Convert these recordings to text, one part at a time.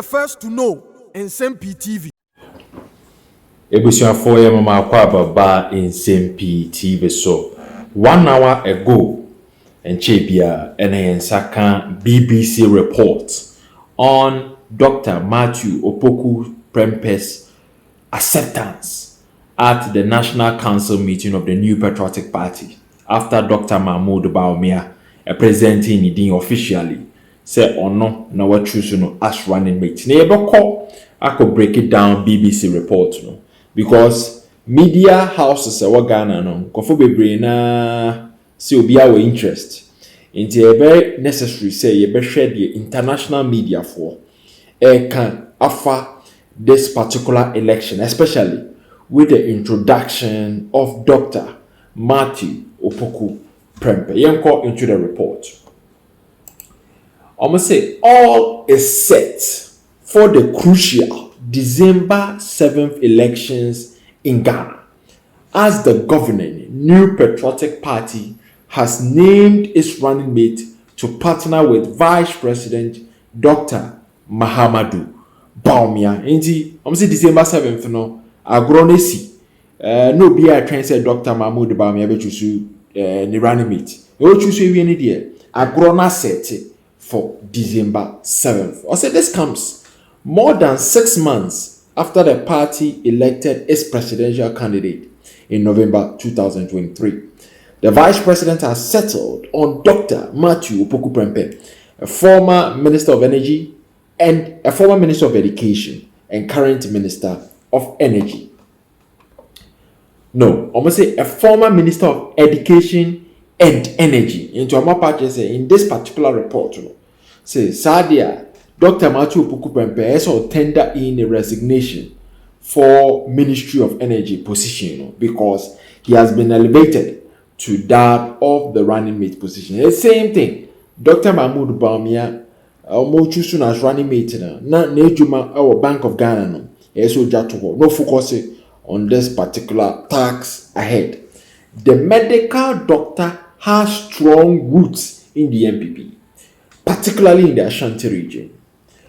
the first to know Nsem-Pii TV. Ebusuafo ye mama akwa baba Nsem-Pii TV so 1 hour ago Enchebia Ensaka BBC report on Dr. Matthew Opoku Prempeh's acceptance at the National Council meeting of the New Patriotic Party after Dr. Bawumia presenting it officially say ono na what choose no as running mate. I could break it down BBC report no because media houses wa Ghana no kofo bebre na see obi our interest into a very necessary say you be share the international media for can offer this particular election, especially with the introduction of Dr. Matthew Opoku Prempeh. Yenko into the report. I must say all is set for the crucial December 7th elections in Ghana as the governing New Patriotic Party has named its running mate to partner with Vice President Dr. Bawumia. Indeed, I'm saying December 7th, no, agronesi. No be a train said Dr. Bawumia be choose the running mate. You choose any day. Agrona set for December 7th. I said this comes more than 6 months after the party elected its presidential candidate in November 2023. The vice president has settled on Dr. Matthew Opoku Prempeh, a former Minister of Energy and a former Minister of Education and current Minister of Energy. No, I'm going to say a former Minister of Education and Energy. Into my part, say in this particular report, say Sadia, Dr. Matthew Opoku Prempeh has tender in a resignation for Ministry of Energy position because he has been elevated to that of the running mate position. The same thing. Dr. Bawumia choose as running mate na ejuma our Bank of Ghana no. No focus on this particular task ahead. The medical doctor has strong roots in the MPP, particularly in the Ashanti region,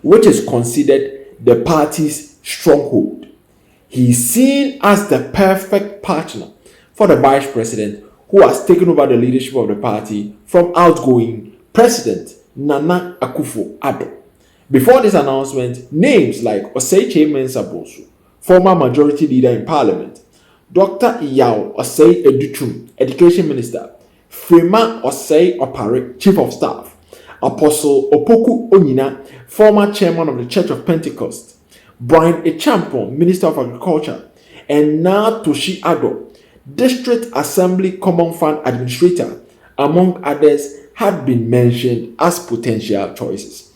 which is considered the party's stronghold. He is seen as the perfect partner for the vice president who has taken over the leadership of the party from outgoing President Nana Akufo-Addo. Before this announcement, names like Osei Mensah-Bonsu, former majority leader in parliament, Dr. Iyao Osei Educhum, education minister, Frema Osei Opare, chief of staff, Apostle Opoku Onyina, former chairman of the Church of Pentecost, Brian Echampon, minister of agriculture, and Na Toshi Addo, District Assembly Common Fund Administrator, among others, had been mentioned as potential choices.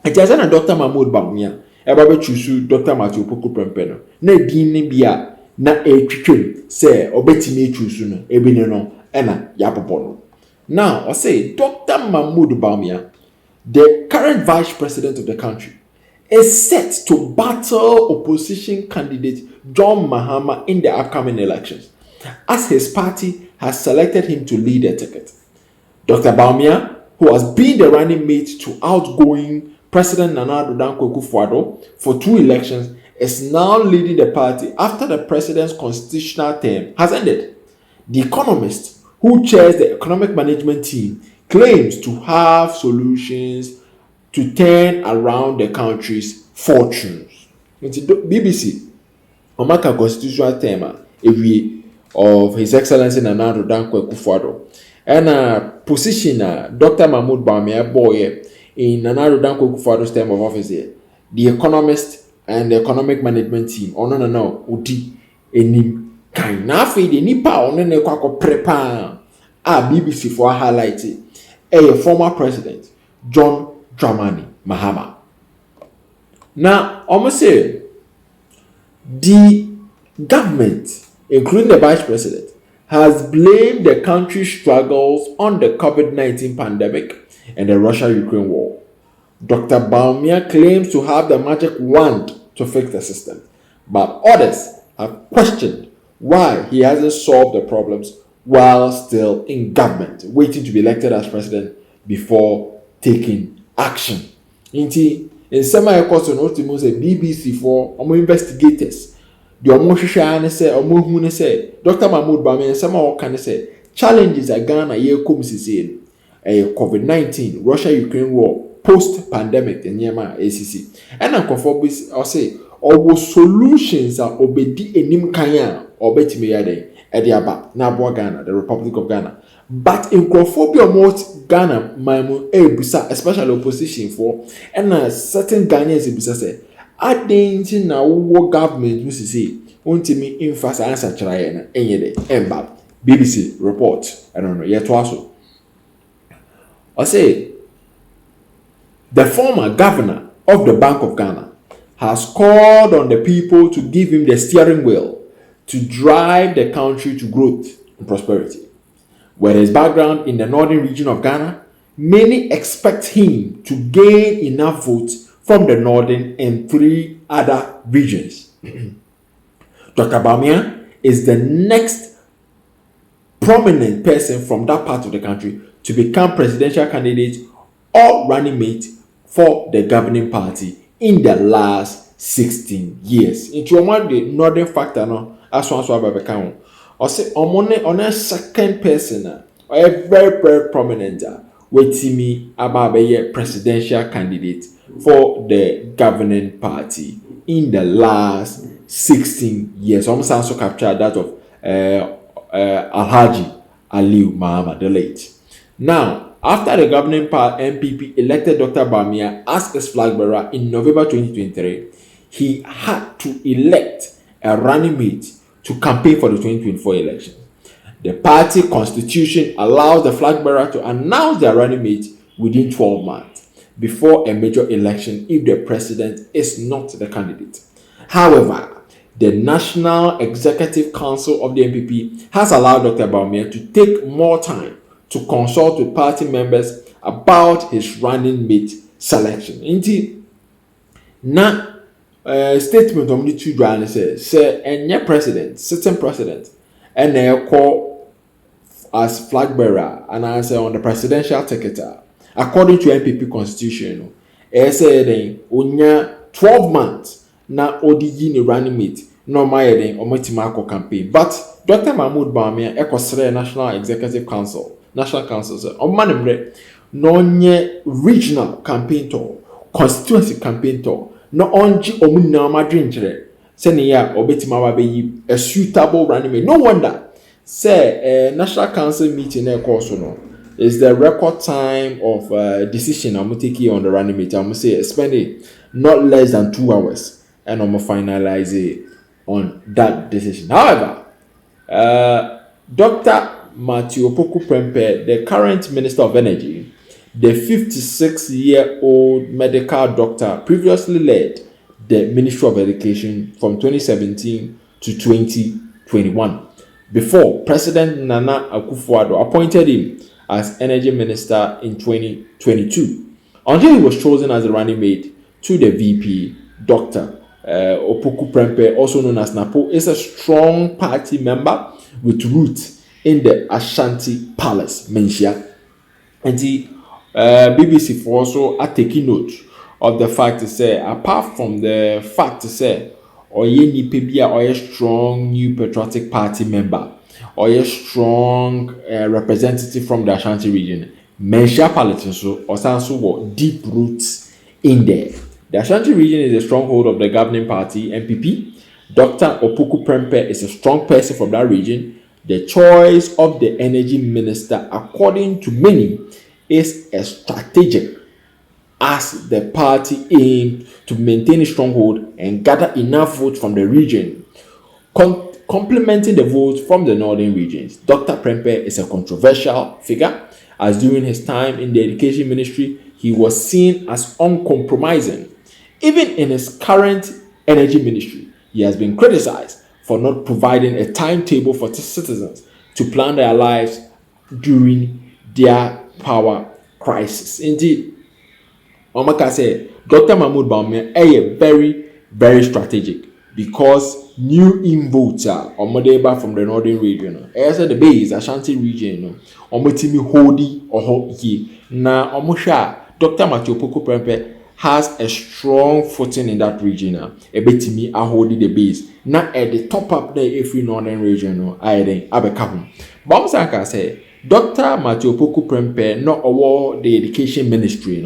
It is na Dr. Bawumia, ebe choose Dr. Matthew Opoku Prempeh na edin bia na etwitwem say obetimi choose no ebine no na yapopo no. Now, I say Dr. Bawumia, the current vice president of the country, is set to battle opposition candidate John Mahama in the upcoming elections, as his party has selected him to lead a ticket. Dr. Bawumia, who has been the running mate to outgoing President Nana Akufo-Addo for 2 elections, is now leading the party after the president's constitutional term has ended. The economist, who chairs the economic management team, claims to have solutions to turn around the country's fortunes. BBC, Omaka constitutional term, of His Excellency Nana Akufo-Addo, and a position Dr. Bawumia boy in Nana Akufo-Addo's term of office here. The economist and the economic management team, no, Udi, enim kind nafi the nipa ne kwako prepa BBC for highlighting a former president John Dramani Mahama. Now, almost say the government, including the vice president, has blamed the country's struggles on the COVID-19 pandemic and the Russia-Ukraine war. Dr. Bawumia claims to have the magic wand to fix the system, but others have questioned why he hasn't solved the problems while still in government, waiting to be elected as president before taking action. Inti In some course no to say BBC for investigators the hwehwe ne say hu ne say Dr. Mahmoud Bawumia some can say challenges are Ghana ye come sisi COVID-19 Russia-Ukraine war post-pandemic nyema ACC and uncomfortable or say solutions are obedi enim kan a obetime yade ediaba na abo Ghana the Republic of Ghana but in nkrofobia Ghana mamu ebusa especially opposition for and certain Ghanaians ebusa say adenti na wo government mu sisi ontimi emphasize answer chiraye na enyede emba BBC report I don't know yet also I say the former governor of the Bank of Ghana has called on the people to give him the steering wheel to drive the country to growth and prosperity. With his background in the northern region of Ghana, many expect him to gain enough votes from the northern and 3 other regions. Dr. Bawumia is the next prominent person from that part of the country to become presidential candidate or running mate for the governing party in the last 16 years. Into one the northern factor no as one so ababeka or say on a second person or a very prominent wetimi ababeye presidential candidate for the governing party in the last 16 years. Almost also captured that of Alhaji Aliu Muhammad the late. Now, after the governing party NPP elected Dr. Bawumia as its flag bearer in November 2023, he had to elect a running mate to campaign for the 2024 election. The party constitution allows the flag bearer to announce their running mate within 12 months before a major election if the president is not the candidate. However, the National Executive Council of the NPP has allowed Dr. Bawumia to take more time to consult with party members about his running mate selection. Indeed, na statement of the two drivers say any president, sitting president, and they call as flag bearer and answer on the presidential ticket. According to NPP constitution, say onya 12 months na odi ni running mate no my den omotimako campaign. But Dr. Mahmoud Bawumia ekosre National Council said, on Manimre, no regional campaign tour, constituency campaign tour, no onji omuna madrinjere, senior obetima be a suitable running mate. No wonder, say, National Council meeting course no is the record time of decision I'm taking on the running mate. I'm say spending not less than 2 hours, and I'm finalize it on that decision. However, Dr. Matthew Prempeh, the current Minister of Energy, the 56-year-old medical doctor, previously led the Ministry of Education from 2017 to 2021, before President Nana Akufo-Addo appointed him as Energy Minister in 2022. Until he was chosen as the running mate to the VP, Dr. Opoku Prempeh, also known as Napo, is a strong party member with roots in the Ashanti Palace, Menchia. And the BBC for also are taking note of the fact to say, apart from the fact to say, or ye pebia or a strong new patriotic party member, or a strong representative from the Ashanti region, Menchia politicians or also deep roots in there. The Ashanti region is a stronghold of the governing party, NPP. Dr. Opoku Prempeh is a strong person from that region. The choice of the energy minister, according to many, is a strategic as the party aims to maintain a stronghold and gather enough votes from the region, complementing the votes from the northern regions. Dr. Prempeh is a controversial figure, as during his time in the education ministry, he was seen as uncompromising. Even in his current energy ministry, he has been criticized for not providing a timetable for citizens to plan their lives during their power crisis. Indeed, Omaka said, Dr. Mahmoud Bawumia is very strategic because new in votes are Omodeba from the northern region. As the base, Ashanti region, Omotimi Hodi or Hoki. Na Omosha, Dr. Matthew Opoku Prempeh has a strong footing in that region. A bit me a hold the base. Not at the top up there if we northern region or I then abekahum. Bawumia say Dr. Matthew Opoku Prempeh no award the education ministry,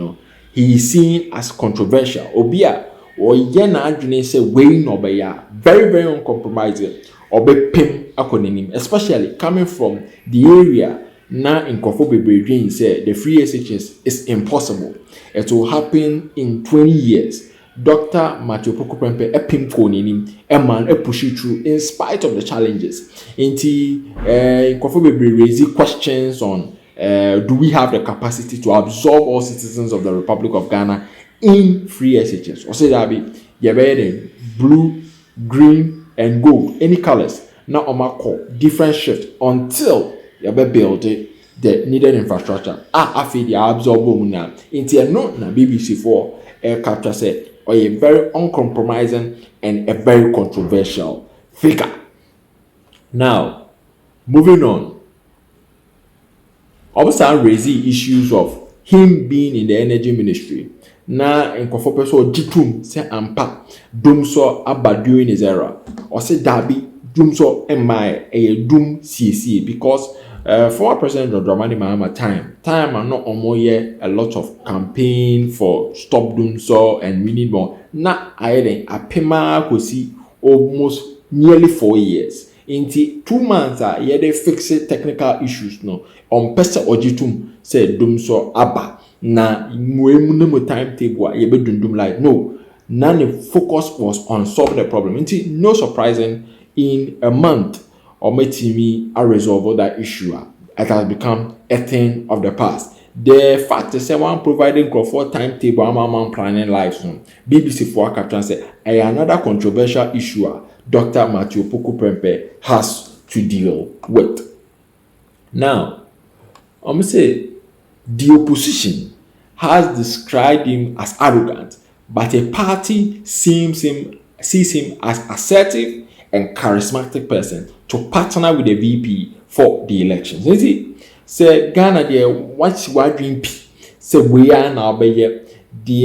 he is seen as controversial. Obia or yena adwene say way no be very very uncompromising or be pim akonim, especially coming from the area na nkofo bebre say the free SHS is impossible. It will happen in 20 years. Dr. Matthew Opoku Prempeh epim konim a man a push it through in spite of the challenges. Inti nkofo bebre raise questions on do we have the capacity to absorb all citizens of the Republic of Ghana in free SHS? Or say that be blue, green, and gold, any colors. Now on my call different shift until you build the needed infrastructure. I feel the absorb now. Into no na BBC for air capture say or a very uncompromising and a very controversial figure. Now, moving on. Also raising issues of him being in the energy ministry. Na nkofo person jitum say ampa dum so aba during his era. Or say dabi dum so emma a dum CC because former President Dramani Mahama time and not omoye a lot of campaign for stop doing so and we need more. Na ayen apema kosi almost nearly 4 years. Inti 2 months they fix technical issues no on pesa ojitum say dum so aba na muemu timetable ye be dundum like no none the focus was on solve the problem. Inti no surprising in a month or me a resolve that issue. It has become a thing of the past. The fact is one providing for timetable and planning lives. BBC for captain say another controversial issue Dr. Matthew Opoku Prempeh has to deal with. Now, I'm say the opposition has described him as arrogant, but a party sees him as assertive and charismatic person to partner with the VP for the elections. You see, say Ghana there what's dream say we are now be the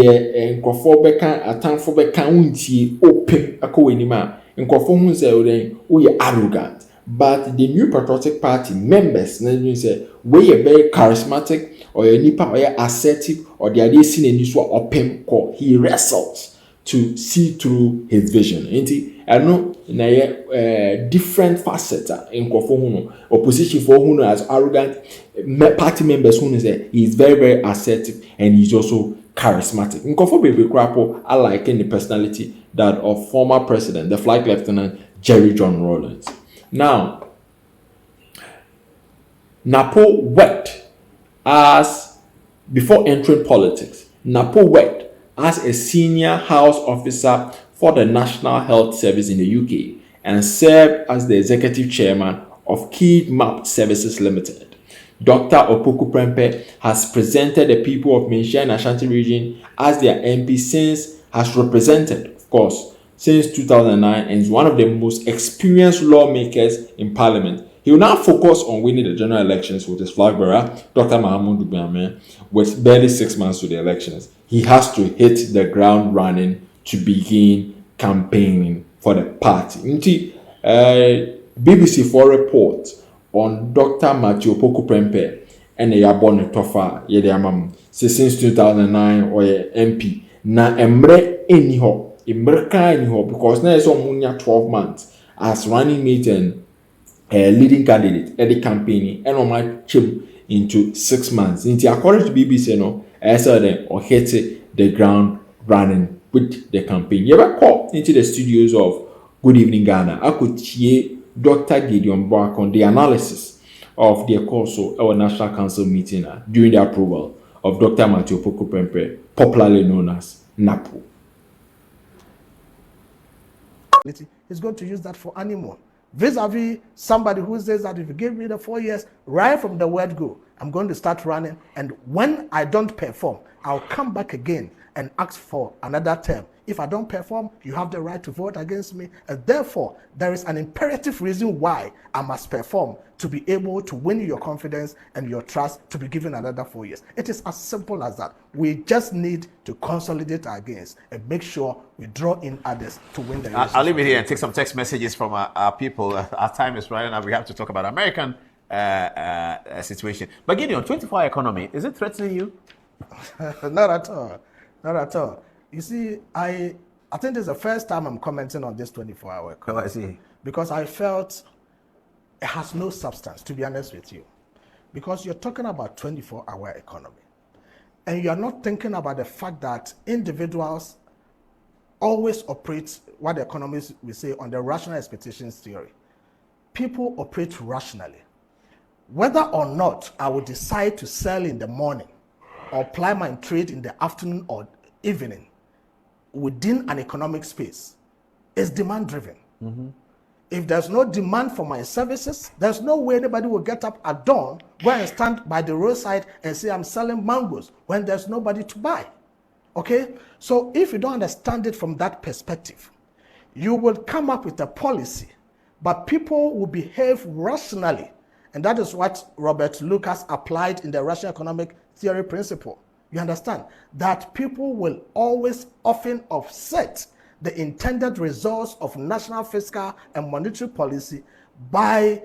nkofo beka atanfo beka unti open akowenima nkofo hu say we arrogant, but the New Patriotic Party members say we are very charismatic or nipa or assertive or the idea seen in this open call he wrestles to see through his vision. I know na different facets in Kofohuno. Opposition for Huno as arrogant, party members who say he is very, very assertive and he's also charismatic. In Kofo Baby Krapo, I like in the personality that of former president, the Flight Lieutenant Jerry John Rawlings. Now, Napo worked as, before entering politics, Napo worked as a senior house officer for the National Health Service in the UK and served as the executive chairman of Key Map Services Limited. Dr. Opoku Prempeh has presented the people of Menchia and Ashanti region as their MP has represented, of course, since 2009 and is one of the most experienced lawmakers in Parliament. He will now focus on winning the general elections with his flag bearer, Dr. Mahamudu Bawumia, with barely 6 months to the elections. He has to hit the ground running to begin campaigning for the party. BBC for report on Dr. Matthew Opoku Prempeh and the Yabon Tofa Yediamam since 2009 or MP. Na emre anyhow, anyhow because now it's on 12 months as running mate and leading candidate at the campaign and on my chip into 6 months. According to BBC, I saw them or hit the ground running with the campaign. You ever call into the studios of Good Evening Ghana? I could hear Dr. Gideon Bark on the analysis of the course of our National Council meeting during the approval of Dr. Matthew Opoku Prempeh, popularly known as Napo. He's going to use that for anyone. Vis-a-vis somebody who says that if you give me the 4 years, right from the word go, I'm going to start running. And when I don't perform, I'll come back again and ask for another term. If I don't perform, you have the right to vote against me. And therefore, there is an imperative reason why I must perform to be able to win your confidence and your trust to be given another 4 years. It is as simple as that. We just need to consolidate our gains and make sure we draw in others to win the race. I'll leave it here and take some text messages from our people. Our time is running out. We have to talk about American situation. But Gideon, 24-hour economy, is it threatening you? Not at all. Not at all. You see, I think this is the first time I'm commenting on this 24-hour economy. Oh, I see. Because I felt it has no substance, to be honest with you. Because you're talking about 24-hour economy. And you're not thinking about the fact that individuals always operate what the economists will say on the rational expectations theory. People operate rationally. Whether or not I would decide to sell in the morning or ply my trade in the afternoon or evening within an economic space is demand driven. If there's no demand for my services, there's no way anybody will get up at dawn, go and stand by the roadside and say I'm selling mangoes when there's nobody to buy. Okay? So if you don't understand it from that perspective, you will come up with a policy, but people will behave rationally. And that is what Robert Lucas applied in the rational economic theory principle. You understand? That people will always often offset the intended results of national fiscal and monetary policy by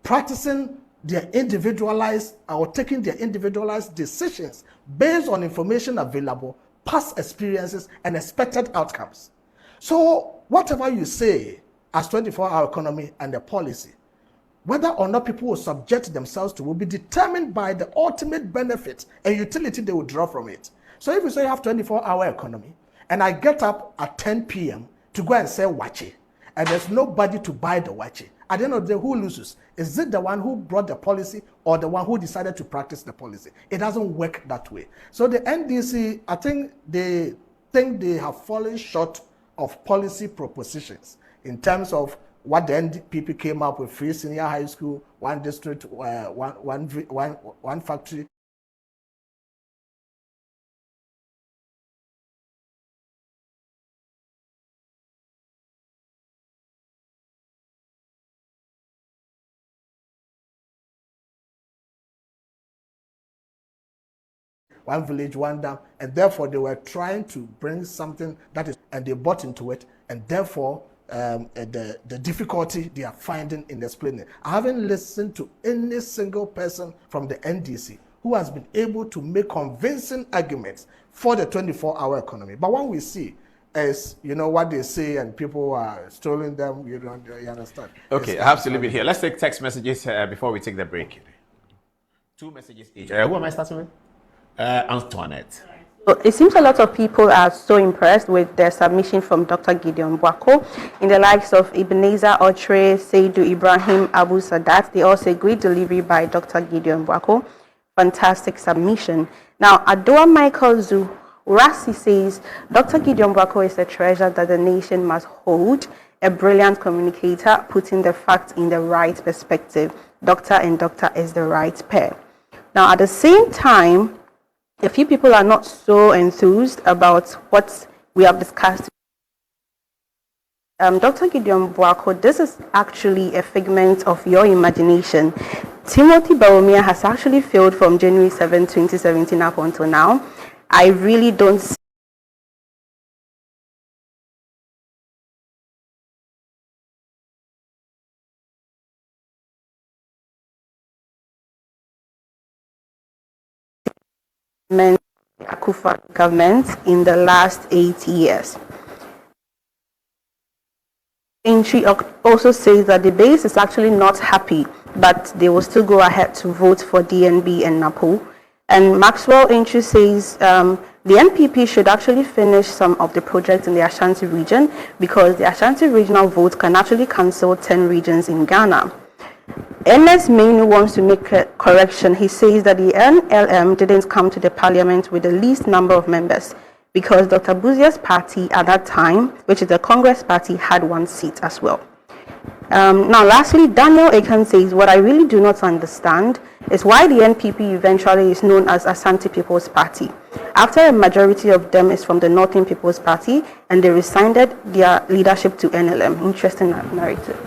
practicing their individualized or taking their individualized decisions based on information available, past experiences, and expected outcomes. So whatever you say as 24-hour economy and the policy, whether or not people will subject themselves to will be determined by the ultimate benefit and utility they will draw from it. So if you say you have 24-hour economy, and I get up at 10 p.m. to go and sell wache, and there's nobody to buy the wache, at the end of the day, who loses? Is it the one who brought the policy or the one who decided to practice the policy? It doesn't work that way. So the NDC, I think they have fallen short of policy propositions in terms of what the NPP came up with: free senior high school, one district, one factory. One village, one dam, and therefore they were trying to bring something that is, and they bought into it, and therefore the difficulty they are finding in explaining it. I haven't listened to any single person from the NDC who has been able to make convincing arguments for the 24-hour economy. But when we see is, what they say, and people are stealing them, you understand. Okay, I have to leave it here. Let's take text messages before we take the break. 2 messages each. Who am I starting with? Antoinette. It seems a lot of people are so impressed with the submission from Dr. Gideon Buako. In the likes of Ebenezer Otre, Seidu Ibrahim, Abu Sadat, they all say great delivery by Dr. Gideon Buako. Fantastic submission. Now, Adoa Michael Zurasi says, Dr. Gideon Buako is a treasure that the nation must hold, a brilliant communicator, putting the facts in the right perspective. Doctor and doctor is the right pair. Now, at the same time, a few people are not so enthused about what we have discussed. Dr. Gideon Buako, this is actually a figment of your imagination. Timothy Bawumia has actually failed from January 7, 2017 up until now. I really don't see Akufa government in the last 8 years. Entry also says that the base is actually not happy, but they will still go ahead to vote for DNB and Napo. And Maxwell Entry says the NPP should actually finish some of the projects in the Ashanti region, because the Ashanti regional vote can actually cancel 10 regions in Ghana. Ernest Mainu wants to make a correction. He says that the NLM didn't come to the parliament with the least number of members, because Dr. Buzia's party at that time, which is the Congress party, had 1 seat as well. Now, lastly, Daniel Akan says, what I really do not understand It's why the NPP eventually is known as Ashanti People's Party. After a majority of them is from the Northern People's Party, and they resigned their leadership to NLM. Interesting narrative.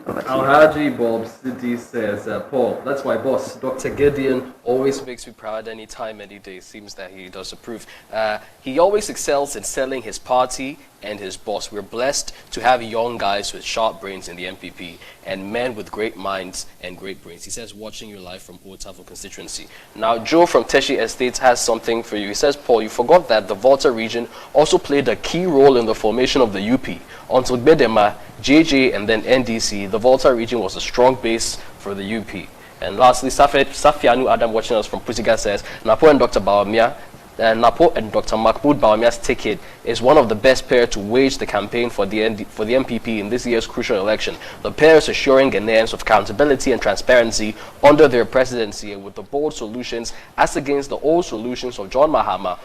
Alhaji Bob City says, Paul, that's my boss. Dr. Gideon always makes me proud any time, any day. Seems that he does approve. He always excels in selling his party and his boss. We're blessed to have young guys with sharp brains in the MPP and men with great minds and great brains. He says, watching you live from Otavo constituency. Now, Joe from Teshi Estates has something for you. He says, Paul, you forgot that the Volta region also played a key role in the formation of the UP. Until Bedema, JJ, and then NDC, the Volta region was a strong base for the UP. And lastly, Safianu Adam watching us from Pusiga says, Napo and Dr. Bawumia, Napo and Dr. Mahmoud Bawumia's ticket is one of the best pair to wage the campaign for the MPP in this year's crucial election. The pair is assuring Ghanaians of accountability and transparency under their presidency and with the bold solutions as against the old solutions of John Mahama,